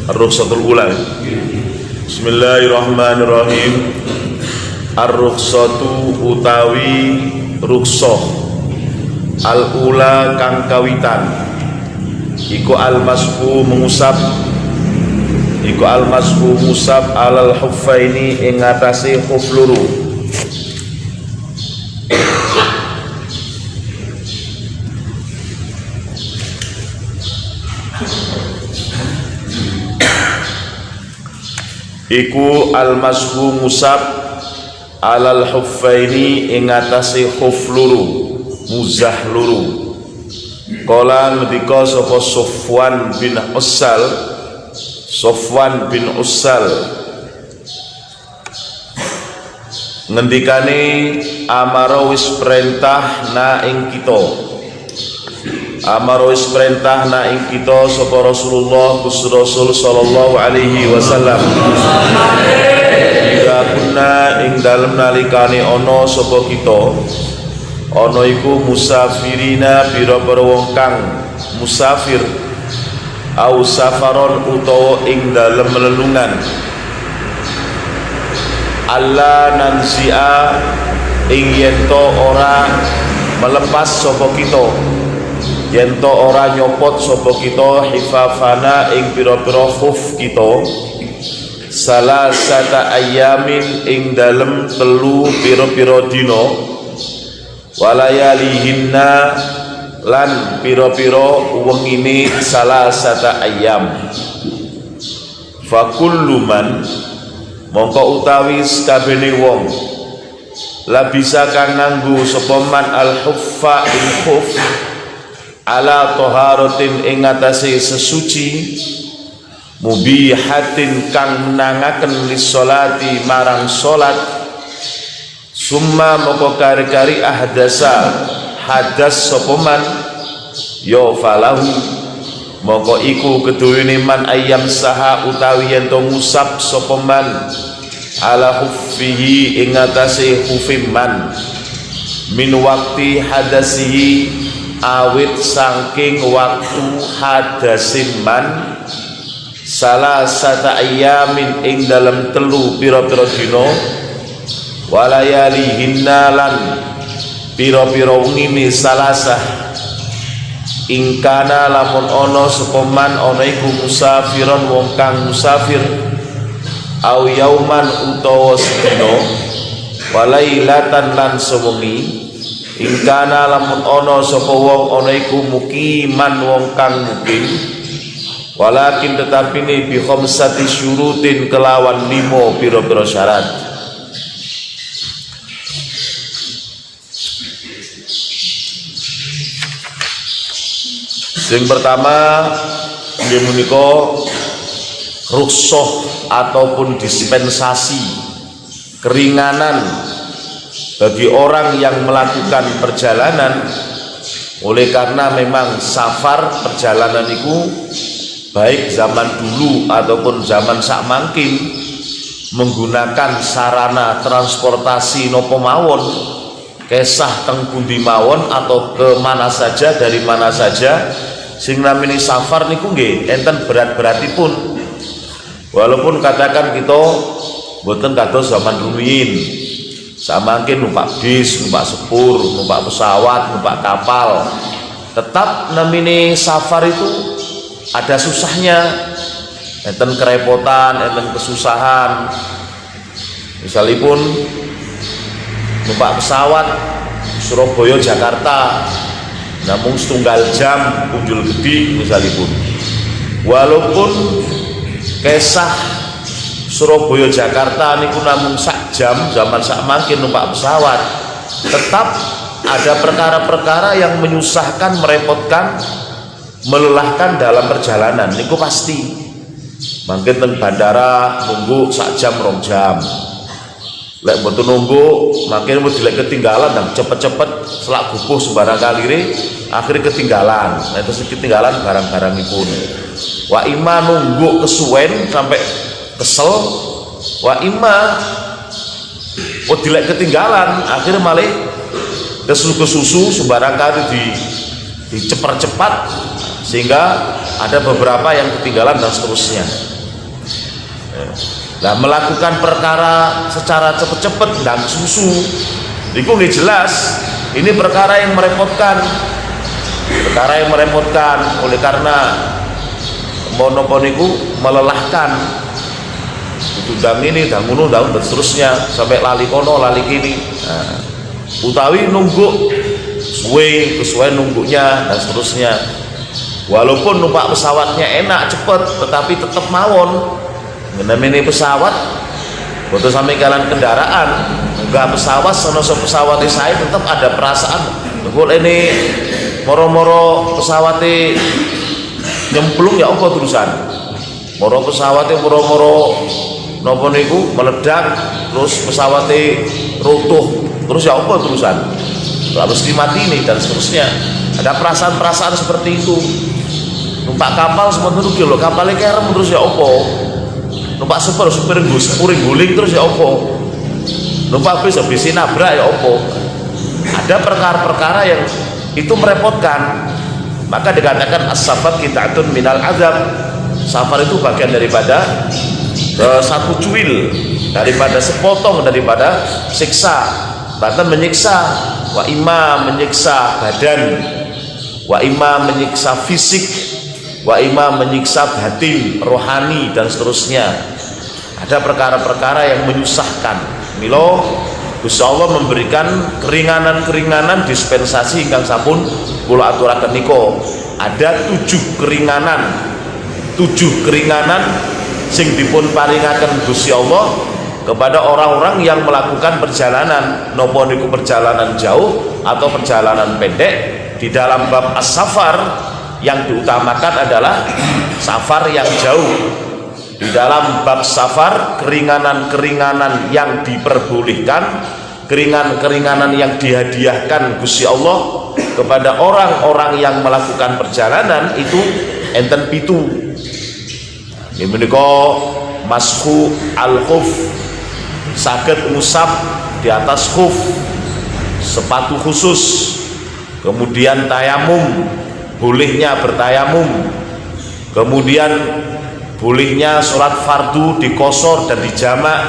Ar-rukhsatul ula. Bismillahirrahmanirrahim. Ar-rukhsatu utawi rukhsah al-ula kang kawitan iku al-mashu mengusap alal huffaini ing atase khuf loro. Iku al-mashu musab alal huffaini ing atase khuf loro, muzah loro. Kala ngendika sapa Sofwan bin Ussal ngendikane amara wis perintah na ing kita sapa Rasulullah Rasul sallallahu alaihi wasallam ya kunna ing dalem nalikane ana sapa kita ana iku musafirina pira-pira wong kang musafir au safaron utawa ing dalem lelungan alla nansia ing yento ora melepas sapa kita, yento ora nyopot sapa kita hifafana ing pira-pira khuf kita salasata ayamin ing dalem telu pira-pira dina walayalihinna lan pira-pira wengine salasata ayam. Fakullu man mongko utawi sakabene wong la bisa kang nganggo sapa man al huffa ing khuf ala taharatin ing atase sesuci mubihatin kang menangaken lisolati marang salat summa moko kari-kari ahdasa hadas sopoman yo falahu moko iku keduwene man ayam saha utawi yen to ngusap sopoman ala huffihi ing atase hufiman min wakti hadasihi awit saking waktu hadasiman salasata ayamin ing dalam telu pira-pira dina walayalihinna lan pira-pira wengine salasah ingkana lamun ana sapa man ana iku musafiron wong kang musafir au yauman utawa sedina walailatan lan sewengi ingkana lamun ana sapa wong ana iku mukiman wong kang mukim walakin tetapine bi khamsati syurutin kelawan 5 pira-pira syarat. Yang pertama nggih menika rukhsah ataupun dispensasi keringanan bagi orang yang melakukan perjalanan oleh karena memang safar perjalanan itu baik zaman dulu ataupun zaman sakmangkin menggunakan sarana transportasi nopo mawon kesah teng pundi mawon atau ke mana saja dari mana saja sing namine safar niku nggih enten berat-beratipun walaupun katakan kita mboten kados zaman rumiyin samangkin numpak bis, numpak sepur, numpak pesawat, numpak kapal tetap namine safar itu ada susahnya enten kerepotan, enten kesusahan misalipun numpak pesawat Surabaya Jakarta namun setunggal jam Punjul Gedi misalipun walaupun kesah Surabaya Jakarta niku namun sak jam zaman sak mangkin numpak pesawat tetap ada perkara-perkara yang menyusahkan, merepotkan, melelahkan dalam perjalanan niku pasti mangkin teng bandara nunggu sak jam 2 jam lek mboten nunggu makin mau dilek ketinggalan dan cepet-cepet selak gupuh sembarang kalire akhirnya ketinggalan nah terus ketinggalan barang-barangipun wa ima nunggu kesuwen sampai kesel wa ima dilek ketinggalan akhirnya malah kesusu sembarang kali dicepat-cepat sehingga ada beberapa yang ketinggalan dan seterusnya Nah, melakukan perkara secara cepet-cepet dan susu itu nggak jelas. Ini perkara yang merepotkan, oleh karena monoponiku melelahkan. Itu dang ini, dang ngono, dang seterusnya sampai lali kono, lali kini. Nah, utawi nunggu sesuai nunggunya dan seterusnya. Walaupun numpak pesawatnya enak, cepet, tetapi tetap mawon. Namanya pesawat, waktu sampai jalan kendaraan, enggak pesawat, pesawat saya tetap ada perasaan. Kalau ini moro-moro pesawatnya nyemplung ya apa terusan? Moro pesawatnya moro-moro nopo niku meledak, terus pesawatnya runtuh, terus ya apa terusan? Harus dimati ini dan seterusnya. Ada perasaan-perasaan seperti itu. Numpak kapal sebenarnya loh, kapalnya kerem terus ya apa? Numpak super guling terus ya opo, numpak bis nabrak ya opo. Ada perkara-perkara yang itu merepotkan, maka dikatakan as-safar qit'atun minal azab. Safar itu bagian daripada satu cuil, daripada sepotong daripada siksa, bahkan menyiksa. Wa imma menyiksa badan, wa imma menyiksa fisik, wa imam menyiksa batin, rohani dan seterusnya. Ada perkara-perkara yang menyusahkan. Milo Gusti Allah memberikan keringanan-keringanan dispensasi ingkang sampun kula aturaken niko. Ada 7 keringanan sing dipun paringaken Gusti Allah kepada orang-orang yang melakukan perjalanan, nopo niku perjalanan jauh atau perjalanan pendek. Di dalam bab as-safar yang diutamakan adalah safar yang jauh. Di dalam bab safar, keringanan-keringanan yang diperbolehkan, keringanan-keringanan yang dihadiahkan Gusti Allah kepada orang-orang yang melakukan perjalanan itu enten pitu. Ini menika mashu al-khuf, saged ngusap di atas khuf, sepatu khusus. Kemudian tayamum, bolehnya bertayamum. Kemudian bolehnya sholat fardu dikosor dan dijamak.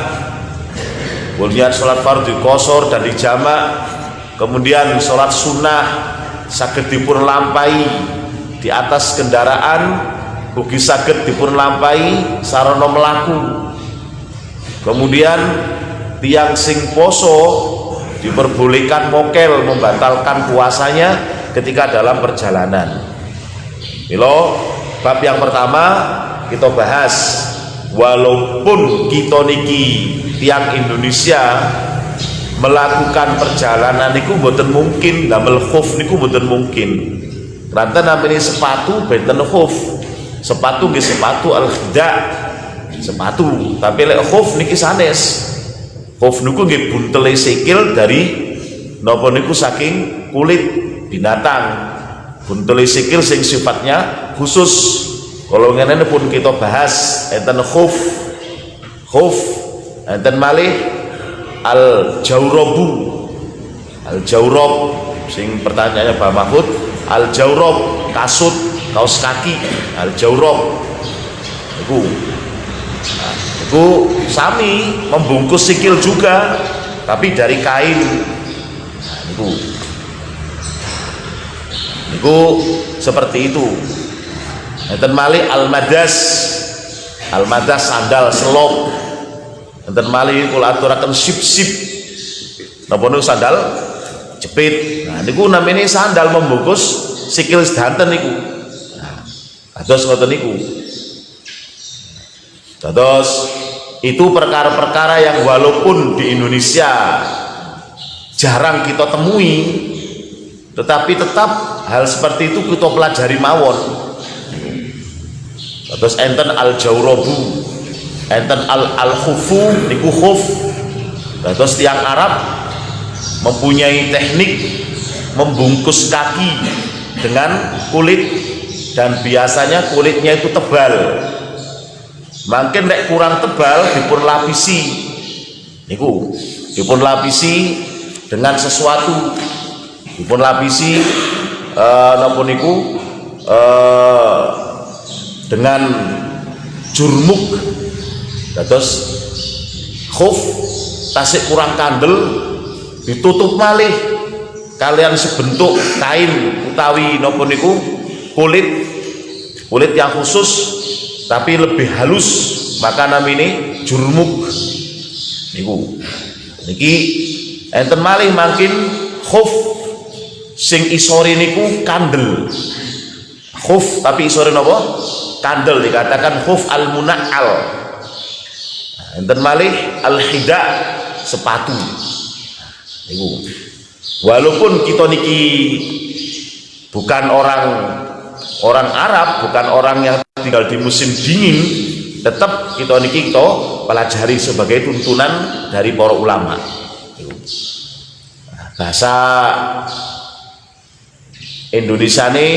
Bolehnya sholat fardu dikosor dan dijamak. Kemudian sholat sunnah saged dipun lampahi di atas kendaraan, ugi saged dipun lampahi sarana melaku. Kemudian tiang sing poso diperbolehkan mokel, membatalkan puasanya ketika dalam perjalanan. Milo bab yang pertama kita bahas, walaupun kita niki tiang Indonesia melakukan perjalanan niku mboten mungkin, damel khuf niku mboten mungkin. Karena namanya sepatu benten khuf. Sepatu nggih sepatu al-khida, sepatu, tapi lek khuf niki sanes. Khuf niku nggih buntele sikil dari napa niku saking kulit binatang. Buntele sikil sing sifatnya khusus. Kalau ngene pun kita bahas enten khuf, enten malih al-jawrabu. Al-jawrab sing pertanyaannya Pak Mahfud, al-jawrab kasut, kaos kaki, al-jawrab iku. Nah, itu sami membungkus sikil juga, tapi dari kain. Nah, itu seperti itu. Enten malih al-madas sandal selop. Enten malih kula aturaken sip-sip. Napa niku sandal jepit. Nah niku namanya sandal membungkus sikil sedanten niku. Nah, kados ngoten niku. Terus itu perkara-perkara yang walaupun di Indonesia jarang kita temui, tetapi tetap hal seperti itu kita pelajari mawon. Terus enten al-jawrabu, enten al-khufu niku khuf. Terus tiang Arab mempunyai teknik membungkus kaki dengan kulit, dan biasanya kulitnya itu tebal. Makin nek kurang tebal dipun lapisi niku, dipun lapisi dengan sesuatu, dipun lapisi napa niku dengan jurmuk. Dados khuf tasik kurang kandel ditutup malih kalian sebentuk kain utawi napa niku kulit yang khusus tapi lebih halus, maka namine jurmuk niku. Niki enten malih mangkin khuf sing isore niku kandel. Khuf tapi isore napa? Kandel, dikatakan khuf al-muna'al. Enten malih al-hida, sepatu. Niku. Walaupun kita niki bukan orang Arab, bukan orang yang tinggal di musim dingin, tetap kita niki kita pelajari sebagai tuntunan dari para ulama. Bahasa Indonesia ini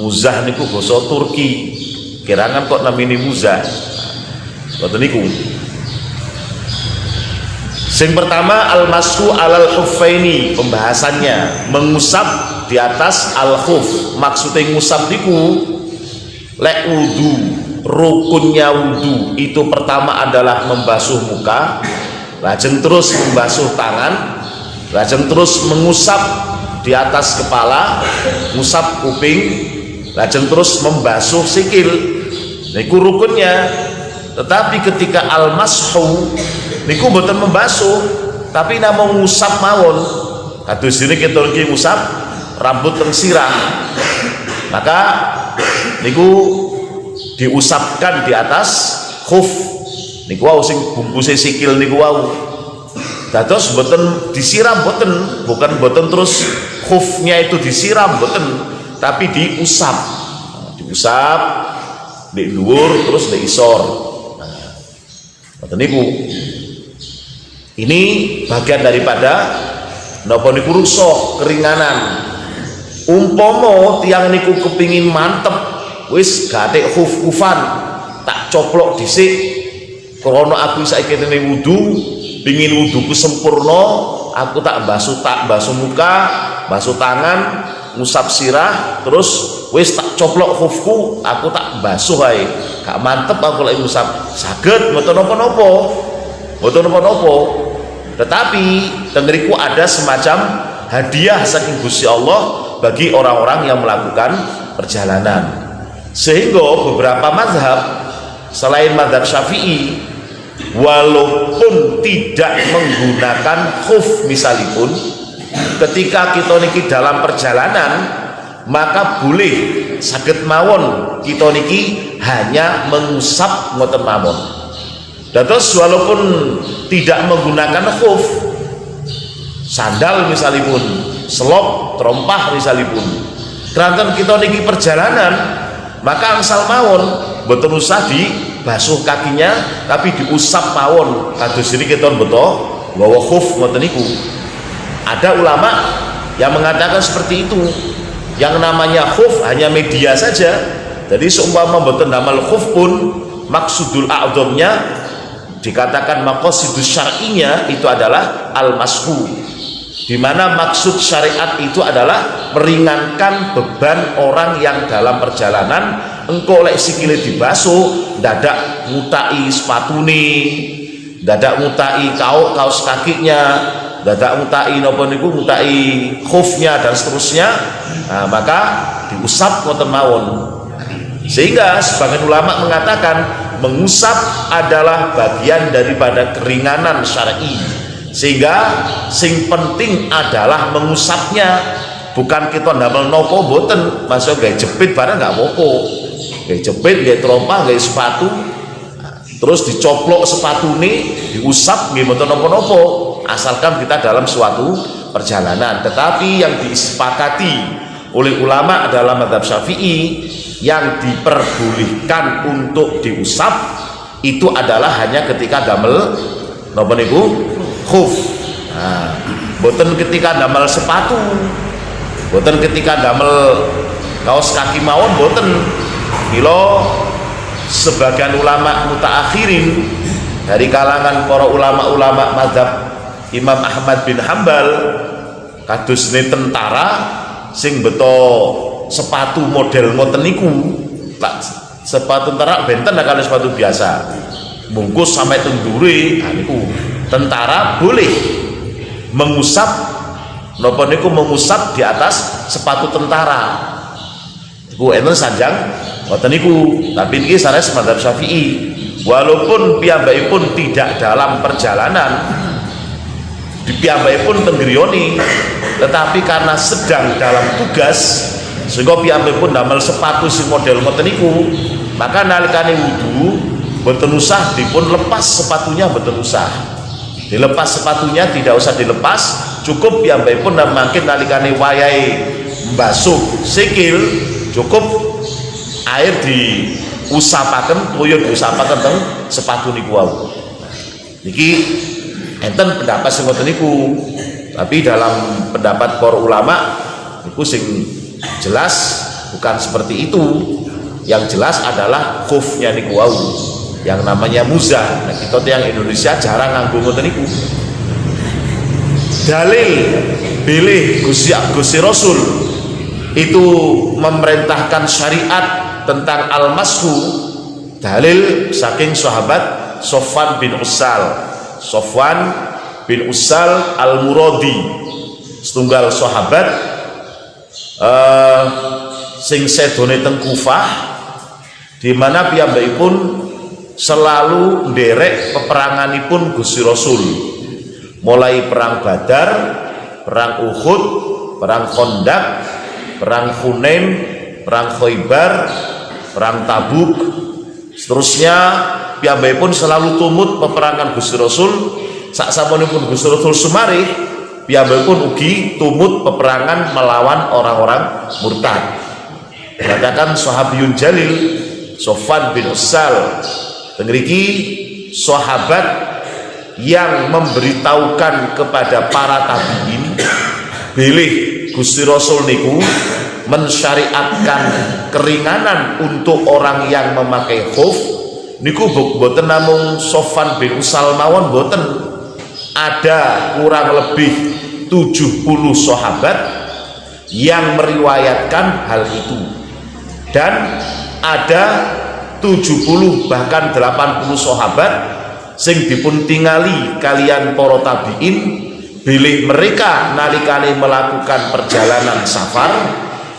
muzah niku basa Turki, kirangan kok namine muzah. Ngoten niku. Sing pertama al-mashu alal khuffaini, pembahasannya mengusap di atas al-khuf. Maksudnya ngusap niku lek wudu, rukunnya wudu itu pertama adalah membasuh muka, lajeng terus membasuh tangan, lajeng terus mengusap di atas kepala, ngusap kuping, lajeng terus membasuh sikil. Niku rukunnya. Tetapi ketika al-mashu niku mboten membasuh, tapi namung ngusap mawon. Kados dene kita iki ngusap rambut teng sirah. Maka niku diusapkan di atas khuf. Niku wau sing bungkuse sikil niku wau. Dados mboten disiram mboten, bukan mboten terus khufnya itu disiram mboten, tapi diusap. Diusap di dhuwur terus di isor. Nah, niku. Ini bagian daripada napa niku rusuh keringanan. Umpama tiang niku kepingin mantep, wis gatek khuf-khufan, tak coplok dhisik krana aku saiki kene wudu, pengin wuduku sempurna, aku tak basuh muka, basuh tangan, ngusap sirah, terus wis tak coplok khufku, aku tak basuh ae. Gak mantep aku lek ngusap. Saged mboten napa-napa. Mboten napa-napa. Tetapi tengeriku ada semacam hadiah saking Gusti Allah bagi orang-orang yang melakukan perjalanan. Sehingga beberapa mazhab selain mazhab Syafi'i, walaupun tidak menggunakan khuf misalipun, ketika kita niki dalam perjalanan, maka boleh saged mawon kita niki hanya mengusap ngoten mawon. Dados walaupun tidak menggunakan khuf, sandal misalipun, selop, terompah misalipun, keranten kita niki perjalanan, maka angsal mawon boten usah dibasuh kakinya, tapi diusap mawon. Kados ini kita beto nggawa khuf ngoten niku. Ada ulama yang mengatakan seperti itu. Yang namanya khuf hanya media saja. Jadi seumpama boten damel khuf pun maksudul a'dhamnya dikatakan maqasidus syar'inya itu adalah al-mashu, di mana maksud syariat itu adalah meringankan beban orang yang dalam perjalanan. Engko lek sikile dibasuh, dadak ngutai sepatune, dadak ngutai kaos kakinya, dadak ngutai napa niku, ngutai khufnya dan seterusnya. Nah, maka diusap ngoten mawon. Sehingga sebagian ulama mengatakan mengusap adalah bagian daripada keringanan syar'i, sehingga sing penting adalah mengusapnya, bukan kita ndamel nopo boten. Masuk gawe jepit barang nggak apa-apa, gawe jepit, gawe terompah, gawe sepatu, terus dicoplok sepatune, diusap nggih mboten napa-napa, asalkan kita dalam suatu perjalanan. Tetapi yang disepakati oleh ulama dalam mazhab Syafi'i, yang diperbolehkan untuk diusap itu adalah hanya ketika damel napa niku khuf. Nah, boten ketika damel sepatu, boten ketika damel kaos kaki mawon boten. Mila sebagian ulama mutaakhirin dari kalangan para ulama-ulama mazhab Imam Ahmad bin Hambal, kadosne tentara sing beto sepatu model ngoten niku, sepatu tentara benten kalau sepatu biasa bungkus sampai tenduri. Nah, niku tentara boleh mengusap napa niku mengusap di atas sepatu tentara. Iku enten sanjang ngoten niku. Tapi niki sanes mazhab Syafi'i. Walaupun piyambakipun tidak dalam perjalanan, piyambakipun tenggrioni, tetapi karena sedang dalam tugas sehingga piyambakipun damel sepatu si model ngoten niku, maka nalikane wudu boten usah dipun lepas sepatunya, boten usah. Dilepas sepatunya tidak usah dilepas, cukup piyambakipun mangkin nalikane wayahe mbasuh sikil, cukup air diusapaken, tuyul diusapaken teng sepatu niku wau. Niki enten pendapat sing ngoten niku. Tapi dalam pendapat para ulama niku sing jelas bukan seperti itu. Yang jelas adalah khufnya niku wau, yang namanya muzah. Nah, kita yang Indonesia jarang nganggo ngoten niku. Dalil bilih Gusti Rasul itu memerintahkan syariat tentang al-mashu, dalil saking sahabat Sofwan bin Ussal al-Muradi, setunggal sahabat sing sedone teng Kufah, di mana piyambakipun selalu nderek peperanganipun Gusti Rasul, mulai perang Badar, perang Uhud, perang Khandaq, perang Hunain, perang Khaybar, perang Tabuk, seterusnya piyambakipun selalu tumut peperangan Gusti Rasul. Saksampunipun Gusti Rasul sumarih, piyambakipun ugi tumut peperangan melawan orang-orang murtad. Dikatakan sahabiyun jalil Sofwan bin Ussal tengriki sahabat yang memberitahukan kepada para tabiin bilih Gusti Rasul niku mensyariatkan keringanan untuk orang yang memakai khuf niku boten namung Sofwan bin Ussal mawon, boten, ada kurang lebih 70 sahabat yang meriwayatkan hal itu, dan ada 70 bahkan 80 sahabat sing dipun tingali kalian para tabiin bilih mereka nalikane melakukan perjalanan safar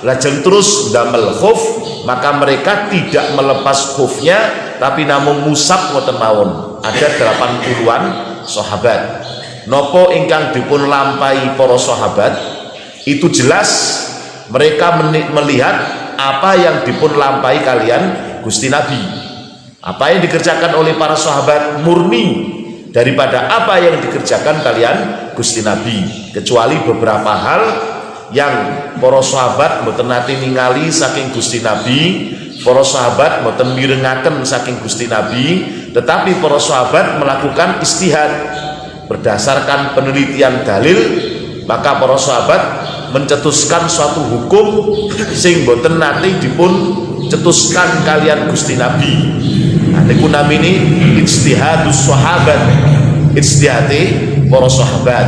lajeng terus damel khuf, maka mereka tidak melepas khufnya tapi namun musab ngoten mawon. Ada 80-an sahabat. Nopo ingkang dipun lampahi para sahabat itu jelas mereka melihat apa yang dipun lampahi kalian Gusti Nabi. Apa yang dikerjakan oleh para sahabat murni daripada apa yang dikerjakan kalian Gusti Nabi, kecuali beberapa hal yang para sahabat mboten nate ningali saking Gusti Nabi, para sahabat mboten mirengaken saking Gusti Nabi, tetapi para sahabat melakukan istihad berdasarkan penelitian dalil, maka para sahabat mencetuskan suatu hukum sing mboten nate dipun cetuskan kalian Gusti Nabi. Nah, niku namine ijtihadus sahabat, ijtihate para sahabat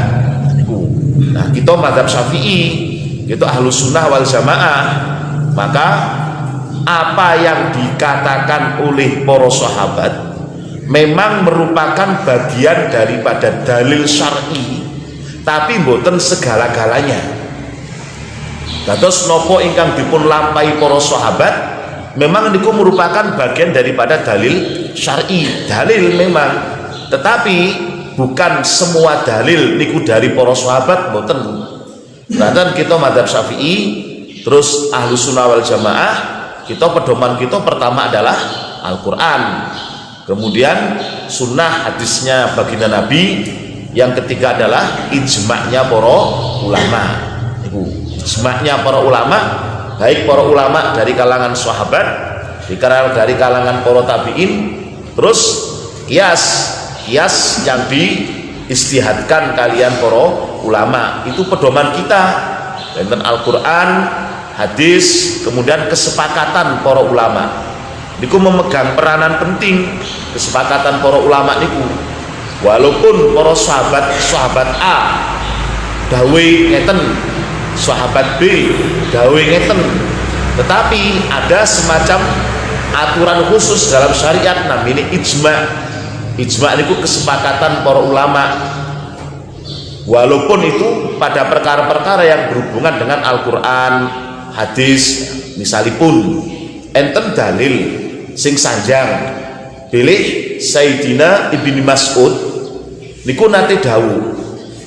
niku. Nah, kita mazhab Syafi'i, kita Ahlus Sunnah wal Jamaah, maka apa yang dikatakan oleh para sahabat memang merupakan bagian daripada dalil syar'i, tapi mboten segala-galanya. Dados nopo ingkang dipun lampahi para sahabat memang niku merupakan bagian daripada dalil syar'i, dalil memang, tetapi bukan semua dalil niku dari para sahabat, mboten. Dan kita mazhab Syafi'i terus Ahlus Sunnah wal Jamaah, kita pedoman kita pertama adalah Al-Quran, kemudian sunnah hadisnya baginda Nabi, yang ketiga adalah ijma'nya para ulama. Ijma'nya para ulama, baik para ulama dari kalangan sahabat, dari kalangan para tabi'in, terus kias yang diistihadkan kalian para ulama. Itu pedoman kita tentang Al-Quran, hadis, kemudian kesepakatan para ulama niku memegang peranan penting. Kesepakatan para ulama niku, walaupun para sahabat A dawe ngeten, sahabat B dawe ngeten, tetapi ada semacam aturan khusus dalam syariat namanya ijma. Ijma itu kesepakatan para ulama, walaupun itu pada perkara-perkara yang berhubungan dengan Al-Quran, hadis. Misalipun enten dalil sing sanjang pilih Sayyidina Ibnu Mas'ud niku nate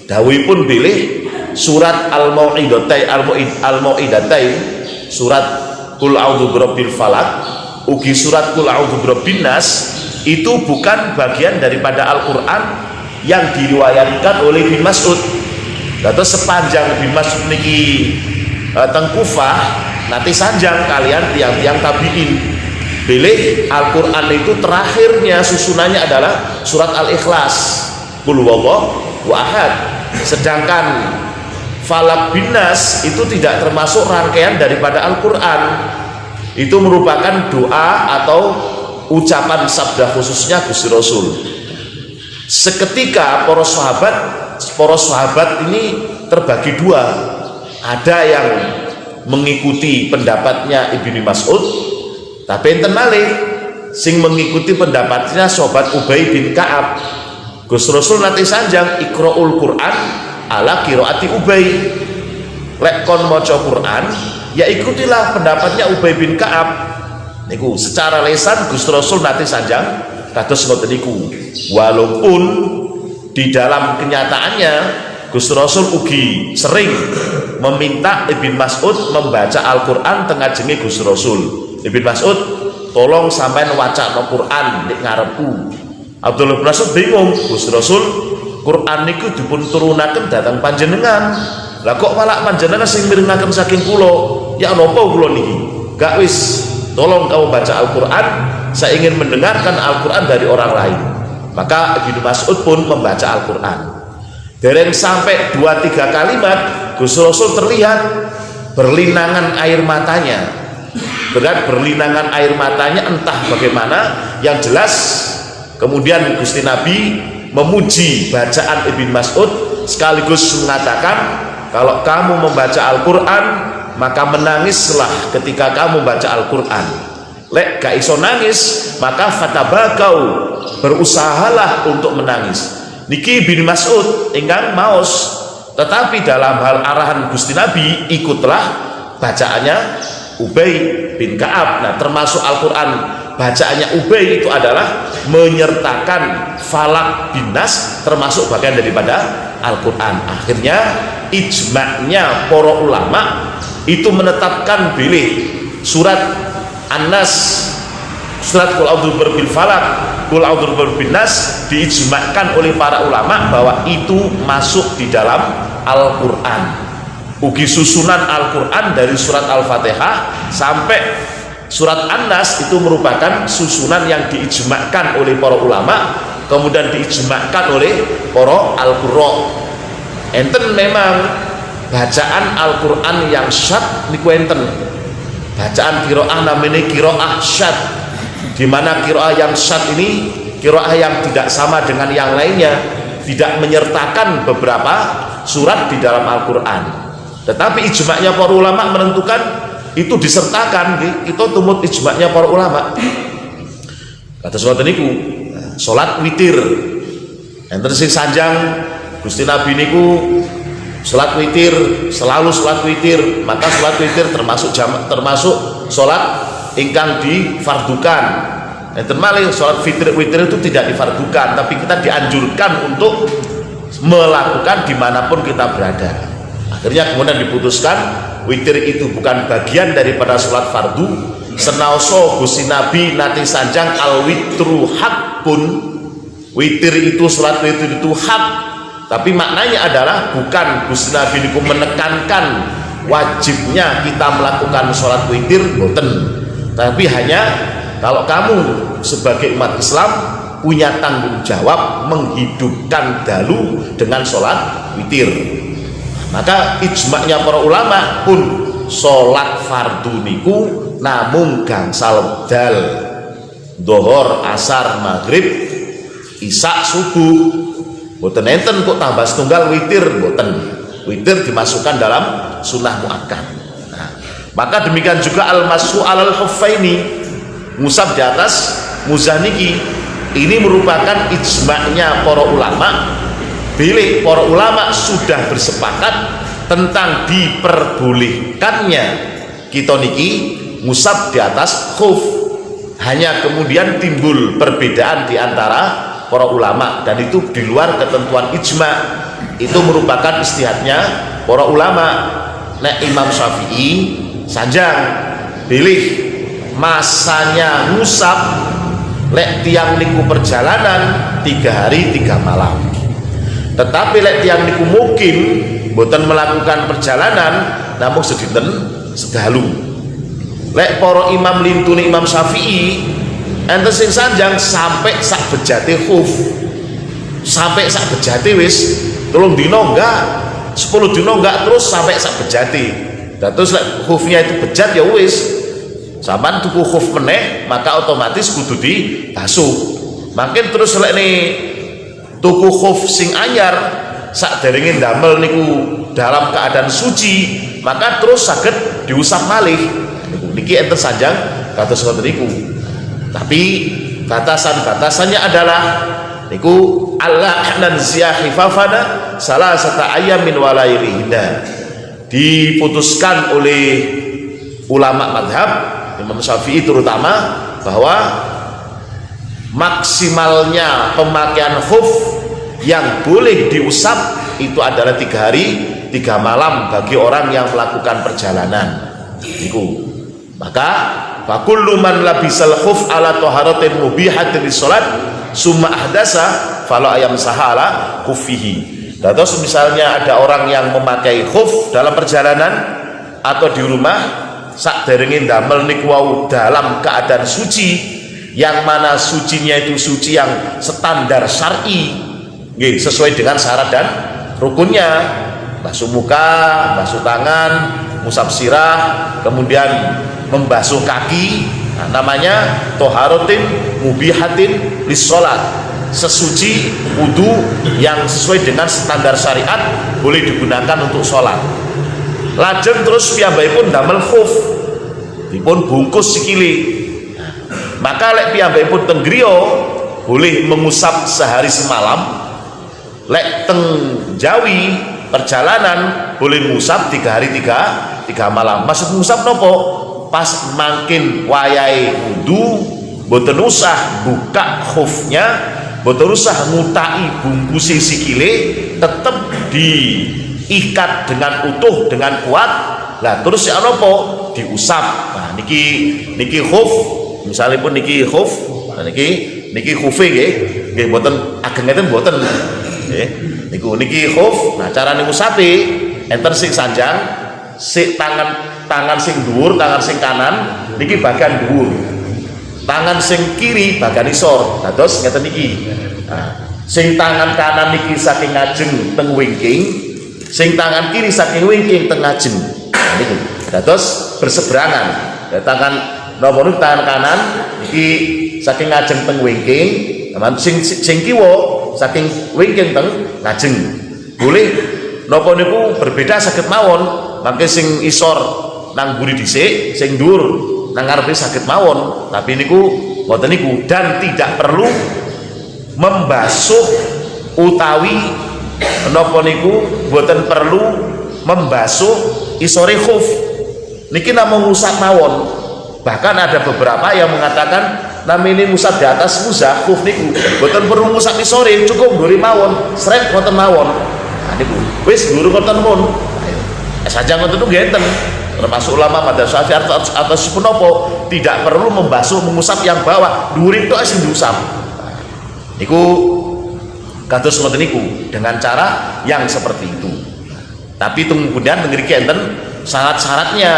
dawuhipun pilih surat Al-Mau'idatain, surat Qul a'udzu birabbil falaq, ugi surat Qul a'udzu birabbin nas, itu bukan bagian daripada Al-Quran yang diriwayatkan oleh Ibnu Mas'ud. Lalu sepanjang Ibnu Mas'ud niki teng Kufah nanti sanjang kalian tiang-tiang tabi'in pilih Al-Quran itu terakhirnya susunannya adalah surat Al-Ikhlas, Qul huwallahu ahad. Sedangkan Falak bin Nas itu tidak termasuk rangkaian daripada Al-Quran, itu merupakan doa atau ucapan sabda khususnya Gusti Rasul. Seketika para sahabat ini terbagi dua. Ada yang mengikuti pendapatnya Ibnu Mas'ud, tapi enten malih sing mengikuti pendapatnya sahabat Ubay bin Ka'ab. Gusti Rasul nanti sanjang iqra'ul Quran ala qiraati Ubay. Lek kon maca Quran ya ikutilah pendapatnya Ubay bin Ka'ab. Niku secara lesan Gusti Rasul nanti sanjang kados ngoten niku. Walaupun di dalam kenyataannya Gusti Rasul ugi sering meminta Ibnu Mas'ud membaca Al-Quran tengah jenenge Gusti Rasul. Ibnu Mas'ud, tolong sampean wacana Quran nek ngarepku. Abdullah bin Mas'ud bingung, Gusti Rasul Quran niku dipun turunaken dhateng panjenengan. Lah kok malah panjenengan sing mirengaken saking kula? Ya napa kula niki? Gak wis, tolong kamu baca Al-Quran, saya ingin mendengarkan Al-Quran dari orang lain. Maka Ibnu Mas'ud pun membaca Al-Quran. Dereng sampai 2-3 kalimat Gusti Rasul terlihat berlinangan air matanya. Berlinangan air matanya entah bagaimana. Yang jelas kemudian Gusti Nabi memuji bacaan Ibnu Mas'ud sekaligus mengatakan, kalau kamu membaca Al-Quran maka menangislah ketika kamu baca Al-Quran. Lek gak iso nangis maka fatabakau, berusahalah untuk menangis. Niki Ibnu Mas'ud ingkang maos, tetapi dalam hal arahan Gusti Nabi ikutlah bacaannya Ubay bin Ka'ab. Nah, termasuk Al-Quran bacaannya Ubay itu adalah menyertakan Falak bin Nas, termasuk bagian daripada Al-Quran. Akhirnya ijma'nya para ulama itu menetapkan pilih surat An-Nas, surat Qul a'udzu birabbil falaq, Qul a'udzu birabbin nas diijma'kan oleh para ulama bahwa itu masuk di dalam Al-Quran. Ugi susunan Al-Quran dari surat Al-Fatihah sampai surat An-Nas itu merupakan susunan yang diijma'kan oleh para ulama, kemudian diijma'kan oleh para al-qurra. Enten memang bacaan Al-Quran yang syad niku enten. Bacaan qiraah namanya qiraah syad, di mana qiraah yang syad ini qiraah yang tidak sama dengan yang lainnya, tidak menyertakan beberapa surat di dalam Al-Quran. Tetapi ijma'nya para ulama menentukan itu disertakan, itu tumut ijma'nya para ulama. Kata suatu niku salat witir enten sing sanjang Gusti Nabi niku salat witir, selalu salat witir. Maka salat witir termasuk salat ingkang difardukan. Enten malih salat witir itu tidak difardukan, tapi kita dianjurkan untuk melakukan dimanapun kita berada. Akhirnya kemudian diputuskan witir itu bukan bagian daripada salat fardu. Senaoso Gusti Nabi nate sanjang al witru hakun, witir itu salat witir itu hak, tapi maknanya adalah bukan Gusti Nabi niku menekankan wajibnya kita melakukan sholat witir, boten. Tapi hanya kalau kamu sebagai umat Islam punya tanggung jawab menghidupkan dalu dengan sholat witir, maka ijma'nya para ulama pun sholat fardu niku namung gangsal wekdal, dohor, asar, maghrib, isya, subuh. Boten enten kok tambah setunggal witir, boten. Witir dimasukkan dalam sunnah muakkad. Nah, maka demikian juga al-mashu alal khuffaini, ngusap di atas muzah niki. Ini merupakan ijma'nya para ulama. Bila para ulama sudah bersepakat tentang diperbolehkannya kita niki ngusap di atas khuf. Hanya kemudian timbul perbedaan di antara para ulama, dan itu di luar ketentuan ijma'. Itu merupakan istihadnya para ulama. Nek Imam Syafi'i sanjang pilih masanya ngusap lek tiang niku perjalanan 3 hari 3 malam. Tetapi lek tiang niku mungkin boten melakukan perjalanan namun sedinten sedalu. Lek para imam lintune Imam Syafi'i enten sing sanjang sampai sak bejate khuf. Sampai sak bejate wis 3 dina enggak, 10 dina enggak, terus sampai sak bejate. Dan terus lek khufnya itu bejat ya wis. Sampan tuku khuf meneh maka otomatis kudu dibasuh. Makin terus lek nih tuku khuf sing anyar sakderenge ndamel niku dalam keadaan suci, maka terus saged diusap malih. Niki enten sanjang kados ngoten niku. Tapi batasan-batasannya adalah niku Allah nanziya khifafana salasata ayamin walailihinna. Diputuskan oleh ulama madhab Imam Syafi'i terutama bahwa maksimalnya pemakaian khuf yang boleh diusap itu adalah 3 hari 3 malam bagi orang yang melakukan perjalanan. Niku. Maka fakullu man labisal khuf ala taharatin mubihatin lis-shalat summa ahdasa fala ayam sahala khuffihi. Terus misalnya ada orang yang memakai khuf dalam perjalanan atau di rumah sakderenge ndamel niku wau dalam keadaan suci, yang mana sucinya itu suci yang standar syar'i, nggih, sesuai dengan syarat dan rukunnya, basuh muka, basuh tangan, ngusap sirah, kemudian membasuh kaki. Nah, namanya toharotin mubihatin lis-shalat, sesuci wudu yang sesuai dengan standar syariat boleh digunakan untuk sholat. Lajeng terus piyambakipun damel khuf dipun bungkus sikili. Maka lek piyambakipun teng griya boleh mengusap sehari semalam. Lek teng Jawi perjalanan boleh ngusap 3 hari 3 malam. Maksud ngusap nopo? Pas mangkin wayahe wudu boten usah buka khufnya, boten usah ngutai bungkus sikile, tetep diikat dengan utuh dengan kuat. Lah terus ya nopo? Diusap. Nah niki khuf, misalnya pun niki khuf, nah niki khufe nggih boten ageng ngeten boten. Nggih. Niki khuf. Nah carane ngusape enten sing sanjang, sik tangan sing dhuwur, tangan sing kanan niki bagian dhuwur. Tangan sing kiri bagian isor. Nah terus ngeten niki. Nah, sing tangan kanan niki saking ngajeng teng wingking, sing tangan kiri saking wingking teng ngajeng. Nah niku. Nah terus berseberangan. Ya, tangan nomor tangan kanan iki saking ngajeng teng wingking, sing kiwa saking wingking teng ngajeng. Boleh napa niku berbeda saged mawon. Mangke sing isor nang mburi dhisik, sing dhuwur nang ngarepe saged mawon. Tapi niku mboten niku, dan tidak perlu membasuh utawi napa niku mboten perlu membasuh isore khuf. Niki namung ngusap mawon. Bahkan ada beberapa yang mengatakan namine ngusap di atas muzah khuf niku mboten perlu ngusap isore, cukup mburi mawon, sret wonten mawon. Nah niku wis guru wonten mun. Saja ngoten niku ngeten. Termasuk ulama madzhab Syafi'i atau punapa tidak perlu membasuh mengusap yang bawah, dhuwur tok sing diusap. Niku kados ngoten niku dengan cara yang seperti itu. Tapi kemudian mriki enten syarat-syaratnya,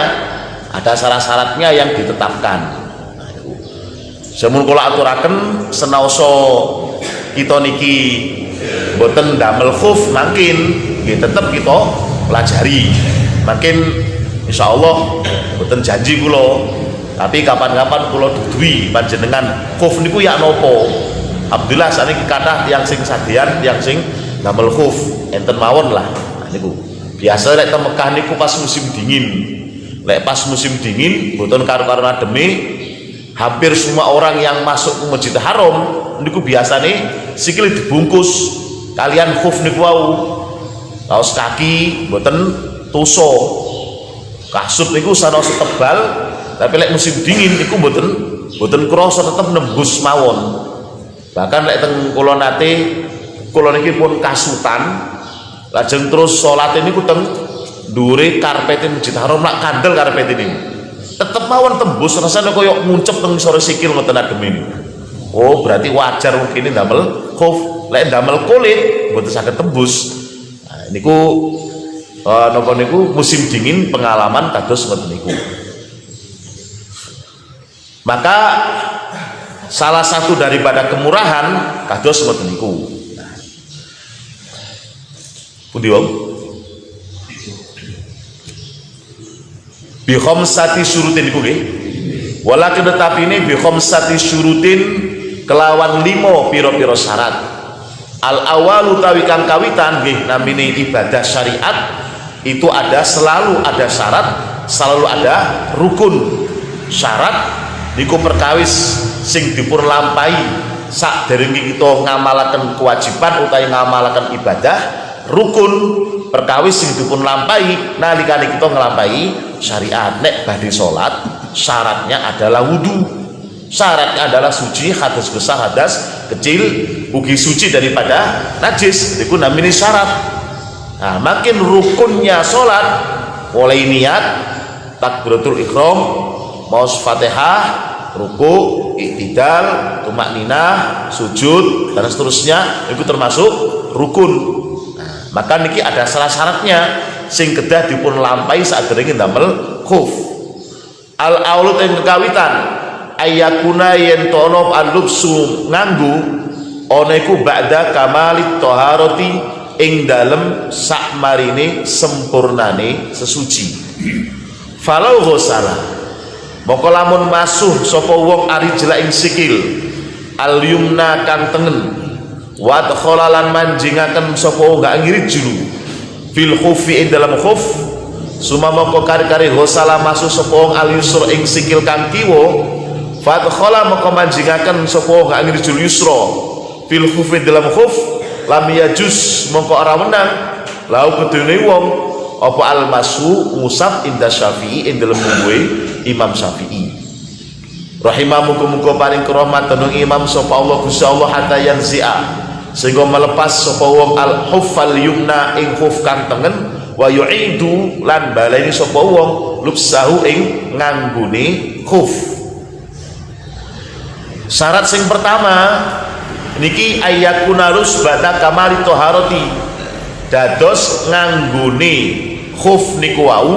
ada syarat-syaratnya yang ditetapkan. Semun kula aturaken senaosa kita niki boten damel khuf mangkin nggih tetep kita pelajari. Makin insyaallah boten janji kula, tapi kapan-kapan kula duduhi panjenengan khuf niku ya nopo. Alhamdulillah saniki kathah yang sing sadean, yang sing damel khuf enten mawon lah. Nah niku biasa lek teng Mekah niku pas musim dingin. Lek pas musim dingin boten karo-karo ademe hampir semua orang yang masuk ke Masjid Haram niku biasane sikil dibungkus kalian khuf niku wau. Kaos kaki mboten tuso. Kasut niku sanos tebal, tapi lek musim dingin niku mboten krasa tetep nembus mawon. Bahkan lek teng kula nate kula niki pun kasutan, lajeng terus salat niku teng dhuwure karpet Masjid Haram lak kandel karpet ini. Tetep mawon tembus rasane koyo nguncep teng sore sikil ngoten adem. Oh, berarti wajar mungkin ndamel khuf. Lek ndamel kulit mboten saged tembus. Nah, niku napa niku musim dingin pengalaman kados ngoten niku. Maka salah satu daripada kemurahan kados ngoten niku. Pundi wau? Bi khamsati syurutin niku nggih. Walakin tetapi ini bi khamsati syurutin kelawan 5 pira-pira syarat. Al awal utawi kang kawitan nggih namine ibadah syariat itu selalu ada syarat, selalu ada rukun. Syarat niku perkawis sing dipun lampahi sakderenge kita ngamalaken kewajiban utawi ngamalaken ibadah. Rukun perkawis sing dipun lampahi nalikane kita nglampahi syariat. Nek badhe salat syaratnya adalah wudu, syaratnya adalah suci hadas besar hadas kecil, ugi suci daripada najis, itu namanya syarat. Nah, makin rukunnya salat mulai niat takbiratul ihram, maos Fatihah, ruku, i'tidal, tumakninah, sujud dan seterusnya itu termasuk rukun. Maka niki ada salah syaratnya sing kedah dipun lampahi saat derenge ndamel khuf. Al aulut yang kekawitan ayakuna yen tono alubsu nganggu oneku ba'da kamalit toharoti ing dalem sakmarine sempurnane sesuci. Falau ghusala moko lamun masuh sapa wong ari jelak ing sikil al yumna kang tengen wa kholalan manjingaken sapa gak ngirit julu fil khufi ing dalam khuf sumamoko kari-kari ghusala masuk sapa wong al yusra ing sikil kang kiwa fa khola moko manjingaken sapa gak ngirit julu yusra fil khufi dalam khuf lam yajus moko ora menang lau kedune wong apa al masu musab inda Syafi'i ing dalam mungguhe Imam Syafi'i rahimah muga-muga paring rahmat tenung imam sapa Allah Gusti Allah hatta yanzi'a sehingga melepas sapa wong al huffal yumna ing khuf kang tengen wa yu'idu lan baleni sapa wong lubsahu ing nganggone khuf. Syarat sing pertama niki ayyakuna rusbata kamali toharoti dados nganggone khuf niku wau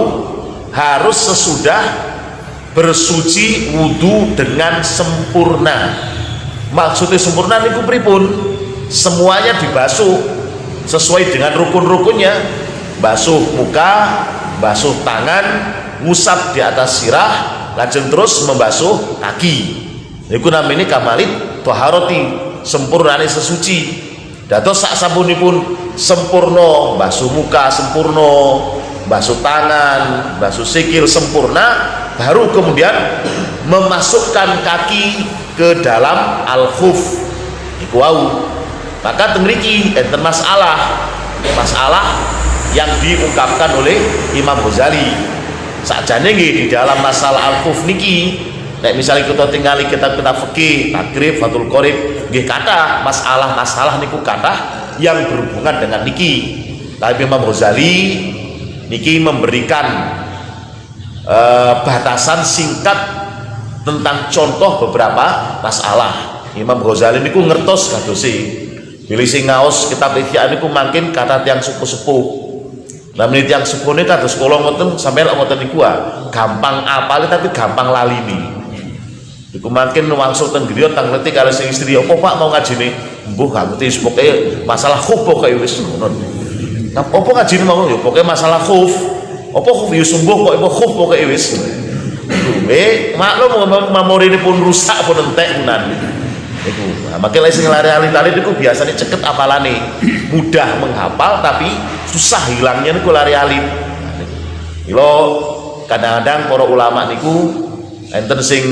harus sesudah bersuci wudu dengan sempurna. Maksudnya sempurna niku pripun? Semuanya dibasuh sesuai dengan rukun-rukunnya, basuh muka, basuh tangan, ngusap di atas sirah, lajeng terus membasuh kaki. Niku namanya kamalit toharoti, sempurnane sesuci. Dados sak sampunipun sempurna, basuh muka sempurna, basuh tangan, basuh sikil sempurna, baru kemudian memasukkan kaki ke dalam al-khuf iku wau. Maka teng mriki enten masalah yang diungkapkan oleh Imam Ghazali. Sakjane nggih di dalam masalah al-khuf niki nek misalnya kita tinggali kitab-kitab fikih, takrib, fathul qorib nggih kathah masalah niku kathah yang berhubungan dengan niki. Tapi Imam Ghazali niki memberikan batasan singkat tentang contoh beberapa masalah. Imam Ghazali niku ngertos kadose pilih sing ngaos kitab Ihya niku mangkin kata tiang sepuh-sepuh. Lah menit yang sepuh niku kados kula ngoten sampeyan ngoten niku gampang apal tapi gampang lalini. Iku mangkin wangsul teng griya tang ngerti karo sing istri apa Pak mau ngajine mbuh gak ngerti pokoke masalah khuf pokoke wis ngono. Nah apa ngajine mau ya pokoke masalah khuf. Apa khuf ya sembuh kok apa khuf pokoke wis. Maklum memorine pun rusak pun entek menan. Iku. Nah, makanya sing lari-lari niku biasanya ceket apalane, mudah menghafal tapi susah hilangnya niku lari-lari. Nah, kadang-kadang para ulama niku enten sing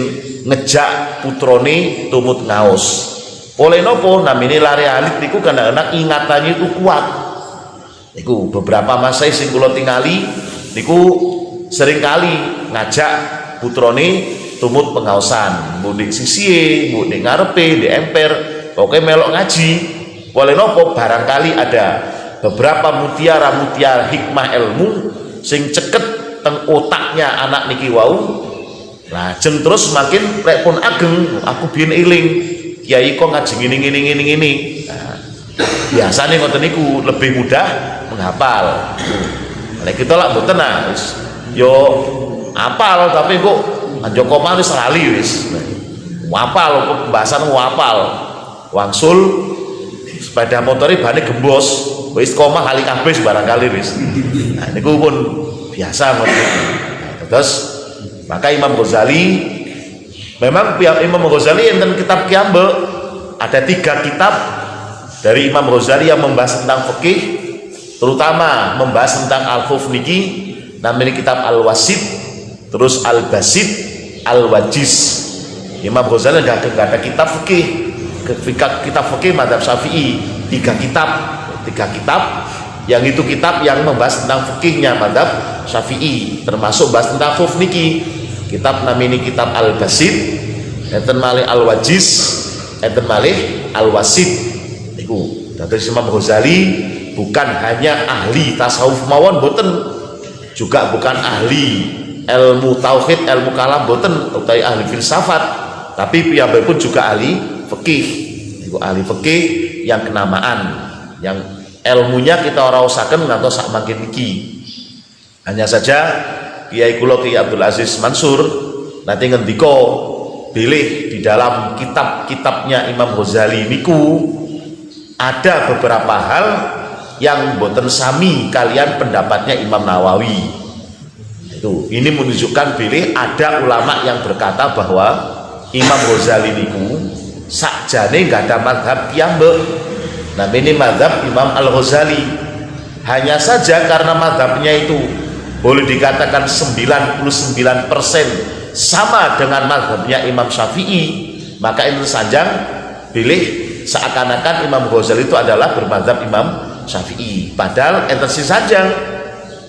ngejak putrone tumut ngaos. Oleh nopo namine lare alit niku kadang-kadang ingatannya itu kuat. Niku beberapa masa sing kula tingali niku seringkali ngajak putrone tumut pengaosan, mbok ning sisihe, mbok ning ngarepe, di emper, oke melok ngaji. Oleh nopo barangkali ada beberapa mutiara-mutiara hikmah ilmu sing ceket teng otaknya anak niki wau. Lajeng terus makin rek pun ageng, aku biyen eling kiai kok ngaji ngene. Nah, biasane ngoten niku lebih mudah menghafal. Nek kita lak mboten wis yo apal tapi kok Joko wis lali wis. Wapal kok pembahasan wapal. Wangsul sepeda motori bane gembos, wis koma kali kabeh barangkali wis. Nah niku pun biasa ngoten. Terus maka Imam Ghazali memang Imam Ghazali enten kitab kiambe ada 3 kitab dari Imam Ghazali yang membahas tentang fikih, terutama membahas tentang al-khuf niki namanya kitab Al-Wasit, terus Al-Basit, Al-Wajiz. Imam Ghazali enggak ada kitab fikih. Kitab fikih mazhab Syafi'i 3 kitab yang itu kitab yang membahas tentang fikihnya mazhab Syafi'i, termasuk bahas tentang khuf niki. Kitab namanya kitab Al-Basit, enten malih Al-Wajiz, enten malih Al-Wasit. Niku dados Imam Ghazali bukan hanya ahli tasawuf mawon boten, juga bukan ahli ilmu tauhid, ilmu kalam boten, utawi ahli filsafat, tapi piyambakipun juga ahli fikih. Niku ahli fikih yang kenamaan, yang ilmunya kita ora usahaken ngantos sak mangke niki. Hanya saja Kiai kula Kiai Abdul Aziz Mansur nanti ngendika bilih di dalam kitab-kitabnya Imam Ghazali niku ada beberapa hal yang boten sami kalian pendapatnya Imam Nawawi. Itu ini menunjukkan bilih ada ulama yang berkata bahwa Imam Ghazali niku sakjane nggak ada mazhab piyambak. Nah ini mazhab Imam Al-Ghazali. Hanya saja karena mazhabnya itu boleh dikatakan 99% sama dengan mazhabnya Imam Syafi'i, maka itu sanjang pilih seakan-akan Imam Ghazali itu adalah bermazhab Imam Syafi'i, padahal enten sanjang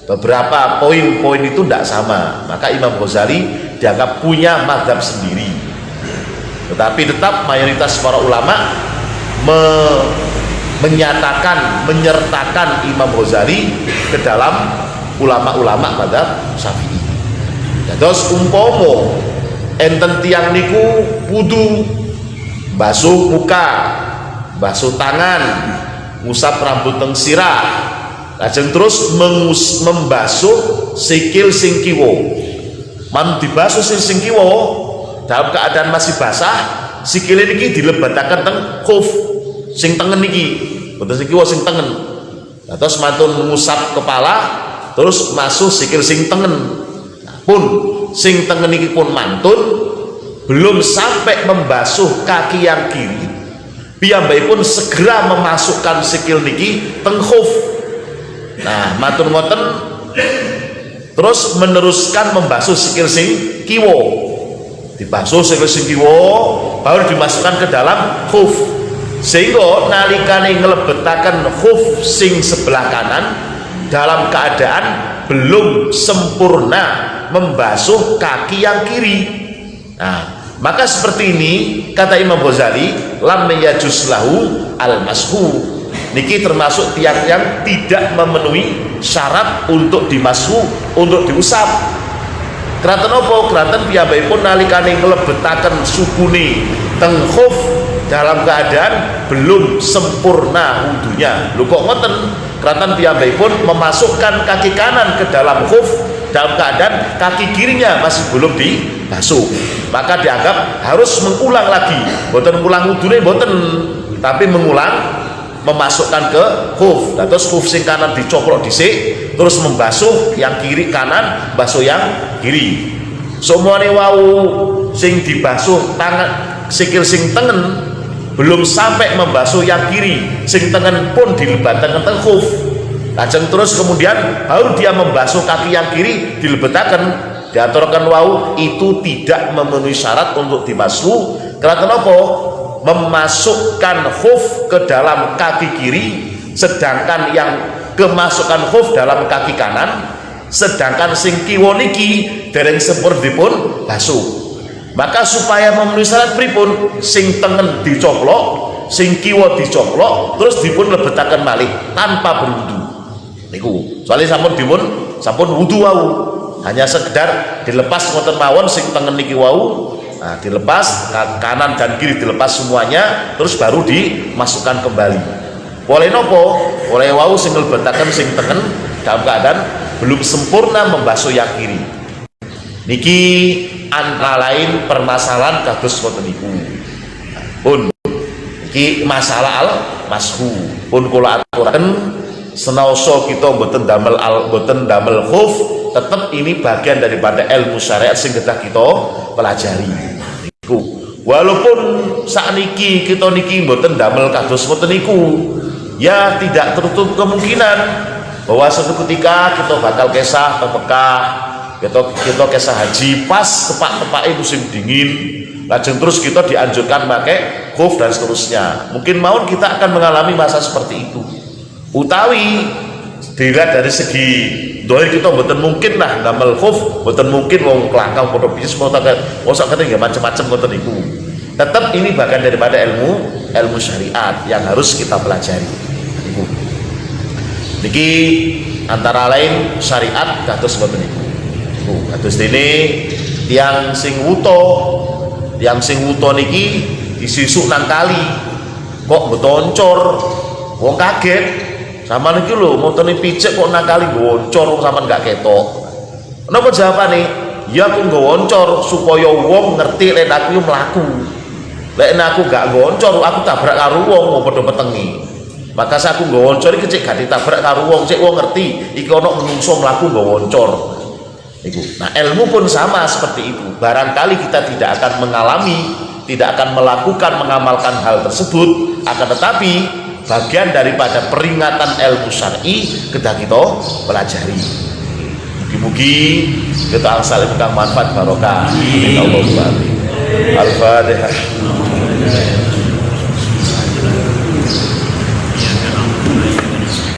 beberapa poin-poin itu tidak sama. Maka Imam Ghazali dianggap punya mazhab sendiri, tetapi tetap mayoritas para ulama menyertakan Imam Ghazali ke dalam ulama-ulama mazhab Syafi'i. Terus umpomo enten tiang niku wudu, basuh muka, basuh tangan, ngusap rambut teng sirah, lajeng terus membasuh sikil sing kiwa. Man dibasuh sing kiwa dalam keadaan masih basah, sikil niki dilebetaken teng khuf sing tengen niki, boten sing kiwa sing tengen. Terus mantun ngusap kepala, terus masuk sikil sing tengen. Nah, pun sing tengen iki pun mantun belum sampai membasuh kaki yang kiri, piyambakipun segera memasukkan sikil niki teng khuf. Nah mantun ngoten terus meneruskan membasuh sikil sing kiwa, dibasuh sikil sing kiwa baru dimasukkan ke dalam khuf, sehingga nalikane nglebetaken khuf sing sebelah kanan dalam keadaan belum sempurna membasuh kaki yang kiri. Nah, maka seperti ini kata Imam Ghazali, lam yajuz lahu al-mashu. Niki termasuk tiang yang tidak memenuhi syarat untuk dimasuh, untuk diusap. Kraten apa? Kraten piyambakipun nalikane nglebetaken sukune teng khuf dalam keadaan belum sempurna wudunya. Lho kok ngoten? Kraten piyambakipun memasukkan kaki kanan ke dalam khuf dalam keadaan kaki kirinya masih belum dibasuh, maka dianggap harus mengulang lagi, boten ngulang wudune boten, tapi mengulang memasukkan ke khuf. Terus khuf sing kanan dicoplok dhisik, terus membasuh yang kiri kanan, basuh yang kiri. Semuanya wau sing dibasuh tangan sikil sing tengen belum sampai membasuh yang kiri, sing tengen pun dilebetaken teng khuf. Lajeng terus kemudian baru dia membasuh kaki yang kiri dilebetaken. diaturkan wau itu tidak memenuhi syarat untuk dimasuk. Karena kenapa? Memasukkan khuf ke dalam kaki kiri, sedangkan yang kemasukan khuf dalam kaki kanan, sedangkan sing kiwa niki dereng sempur dipun basuh. Maka supaya memenuhi syarat pripun, sing tengen dicoplok, sing kiwa dicoplok, terus dipun lebetaken malih tanpa berwudu. Niku soalnya sampun wudu wau, hanya sekedar dilepas ngoten mawon sing tengen niki wau. Nah, dilepas kanan dan kiri dilepas semuanya, terus baru dimasukkan kembali. Boleh nopo? Boleh wau sing lebetaken sing tengen dalam keadaan belum sempurna membasuh yang kiri. Niki antara lain permasalahan kados ngoten niku. Pun iki masalah al mashu. Pun kula aturaken senaosa kita mboten damel khuf, tetap ini bagian daripada ilmu syariat sing kedah kita pelajari. Niku. Walaupun sakniki kita niki mboten damel kados ngoten niku, ya tidak tertutup kemungkinan bahwa suatu ketika kita bakal kesah ke Mekah, kita kesah haji pas tepak-tepake musim dingin, lajeng terus kita dianjurkan pakai khuf dan seterusnya. Mungkin mawon kita akan mengalami masa seperti itu. Utawi dilihat dari segi doa kita mboten mungkin lah damel khuf, mboten mungkin wong kelangkang padha bisnis mosok kate nggih macam-macam ngoten niku. Tetap ini bagian daripada ilmu syariat yang harus kita pelajari. Niki antara lain syariat kados ngoten niku. Kados dene tiang sing wuto niki disisuk nang kali kok betoncor, wong kaget. Sama niki lho montone picek kok nang kali goncor sampean gak ketok. Napa jawabane? Ya aku goncor supaya wong ngerti lek aku yo mlaku. Lek aku gak goncor aku tabrak karo wong mau padha petengi. Maka aku goncor iki cek gak ditabrak karo wong, cek wong ngerti iki ana menungso mlaku goncor. Iku. Nah, ilmu pun sama seperti itu. Barangkali kita tidak akan mengalami, tidak akan melakukan mengamalkan hal tersebut, akan tetapi bagian daripada peringatan ilmu syar'i kedah kita pelajari. Mugi-mugi kita angsal ingkang manfaat barokah. Allahumma amin. Al-Fatihah.